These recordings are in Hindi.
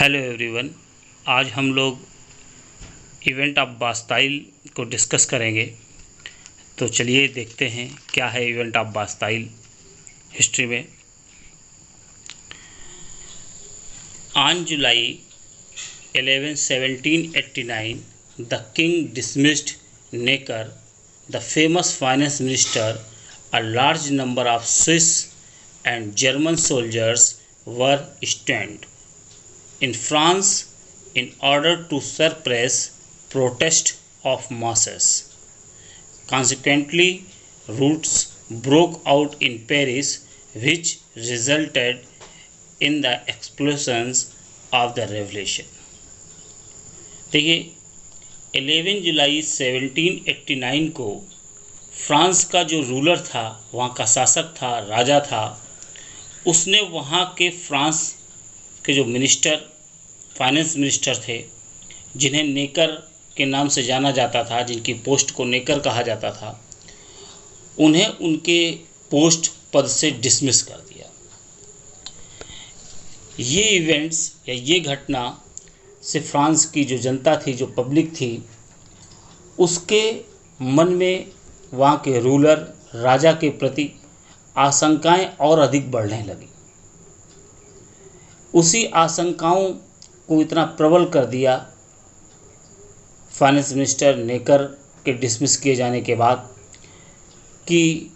Hello everyone. आज हम लोग इवेंट ऑफ बास्टाइल को डिस्कस करेंगे। तो चलिए देखते हैं क्या है इवेंट ऑफ बास्टाइल हिस्ट्री में। On July 11, 1789 the king dismissed Necker, the famous finance minister. A large number of Swiss and German soldiers were stationed in France in order to suppress protest of masses. Consequently, riots broke out in Paris, which resulted in the explosions of the revolution. देखिए 11 जुलाई 1789 को फ्रांस का जो रूलर था, वहाँ का शासक था, राजा था, उसने वहाँ के फ्रांस के जो मिनिस्टर, फाइनेंस मिनिस्टर थे, जिन्हें नेकर के नाम से जाना जाता था, जिनकी पोस्ट को नेकर कहा जाता था, उन्हें उनके पोस्ट पद से डिसमिस कर दिया। ये इवेंट्स या ये घटना से फ्रांस की जो जनता थी, जो पब्लिक थी, उसके मन में वहाँ के रूलर राजा के प्रति आशंकाएं और अधिक बढ़ने लगी। उसी आशंकाओं को इतना प्रबल कर दिया फाइनेंस मिनिस्टर नेकर के डिसमिस किए जाने के बाद कि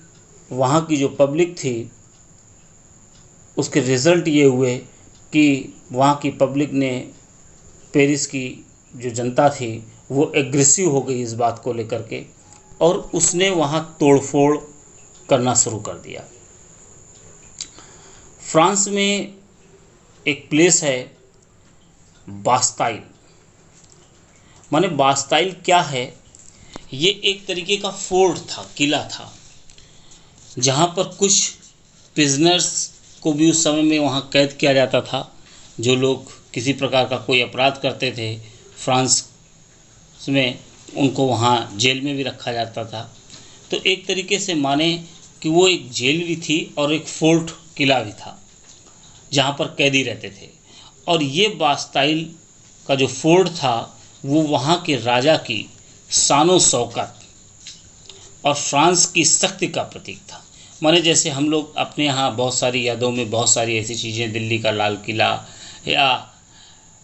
वहाँ की जो पब्लिक थी, उसके रिज़ल्ट ये हुए कि वहाँ की पब्लिक ने, पेरिस की जो जनता थी, वो एग्रेसिव हो गई इस बात को लेकर के, और उसने वहाँ तोड़फोड़ करना शुरू कर दिया। फ्रांस में एक प्लेस है बास्टाइल। माने बास्टाइल क्या है? ये एक तरीके का फोर्ट था, किला था, जहाँ पर कुछ प्रिजनर्स को भी उस समय में वहाँ कैद किया जाता था। जो लोग किसी प्रकार का कोई अपराध करते थे फ्रांस में, उनको वहाँ जेल में भी रखा जाता था। तो एक तरीके से माने कि वो एक जेल भी थी और एक फोर्ट, किला भी था, जहाँ पर कैदी रहते थे। और ये बास्टाइल का जो फोर्ट था, वो वहाँ के राजा की शानो शौकत और फ्रांस की शक्ति का प्रतीक था। माने जैसे हम लोग अपने यहाँ बहुत सारी यादों में बहुत सारी ऐसी चीज़ें, दिल्ली का लाल किला या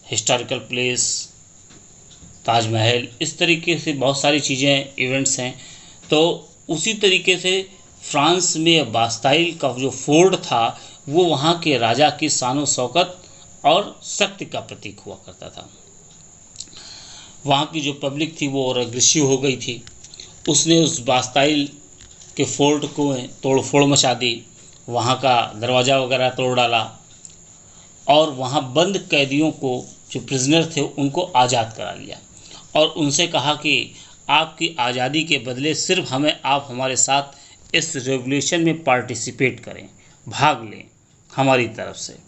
हिस्टोरिकल प्लेस, ताजमहल, इस तरीके से बहुत सारी चीज़ें, इवेंट्स हैं। तो उसी तरीके से फ्रांस में बास्टाइल का जो फोर्ट था, वो वहाँ के राजा की शानो शौकत और शक्ति का प्रतीक हुआ करता था। वहाँ की जो पब्लिक थी वो और एग्रेसिव हो गई थी। उसने उस बास्टाइल के फोर्ट को तोड़फोड़ मचा दी, वहाँ का दरवाज़ा वगैरह तोड़ डाला और वहाँ बंद कैदियों को, जो प्रिजनर थे, उनको आज़ाद करा लिया और उनसे कहा कि आपकी आज़ादी के बदले सिर्फ आप हमारे साथ इस रेवोल्यूशन में पार्टिसिपेट करें, भाग लें हमारी तरफ से।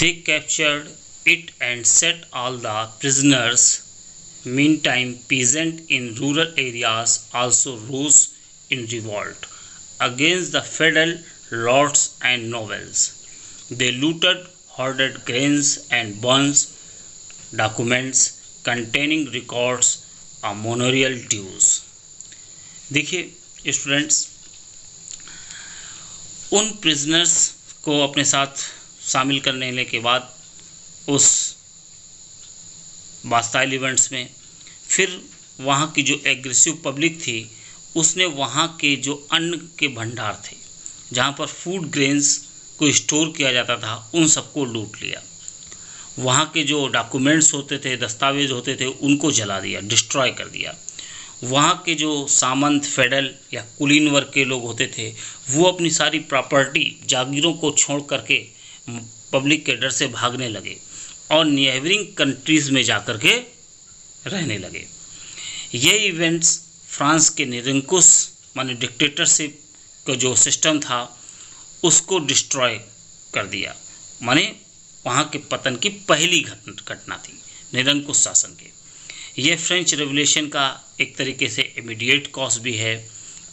They captured it and set all the prisoners. Meantime, peasants in rural areas also rose in revolt against the feudal lords and nobles. They looted, hoarded grains and burned documents containing records of manorial dues. देखिए स्टूडेंट्स, उन प्रिजनर्स को अपने साथ शामिल करने के बाद उस बास्टाइल इवेंट्स में, फिर वहाँ की जो एग्रेसिव पब्लिक थी, उसने वहाँ के जो अन्न के भंडार थे, जहाँ पर फूड ग्रेन्स को स्टोर किया जाता था, उन सबको लूट लिया। वहाँ के जो डॉक्यूमेंट्स होते थे, दस्तावेज होते थे, उनको जला दिया, डिस्ट्रॉय कर दिया। वहाँ के जो सामंत, फेडरल या कुलीन वर्ग के लोग होते थे, वो अपनी सारी प्रॉपर्टी, जागीरों को छोड़ करके पब्लिक के डर से भागने लगे और नेबरिंग कंट्रीज़ में जाकर के रहने लगे। ये इवेंट्स फ्रांस के निरंकुश माने डिक्टेटरशिप का जो सिस्टम था, उसको डिस्ट्रॉय कर दिया। माने वहाँ के पतन की पहली घटना थी निरंकुश शासन के। यह फ्रेंच रेवोल्यूशन का एक तरीके से इमीडिएट कॉज भी है,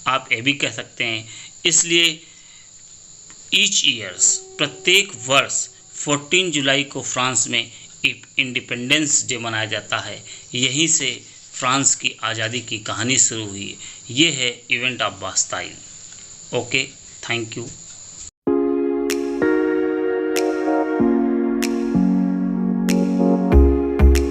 आप ये भी कह सकते हैं। इसलिए ईच ईयर्स, प्रत्येक वर्ष 14 जुलाई को फ्रांस में इंडिपेंडेंस डे मनाया जाता है। यहीं से फ्रांस की आज़ादी की कहानी शुरू हुई। ये है event of Bastille. Okay, thank you.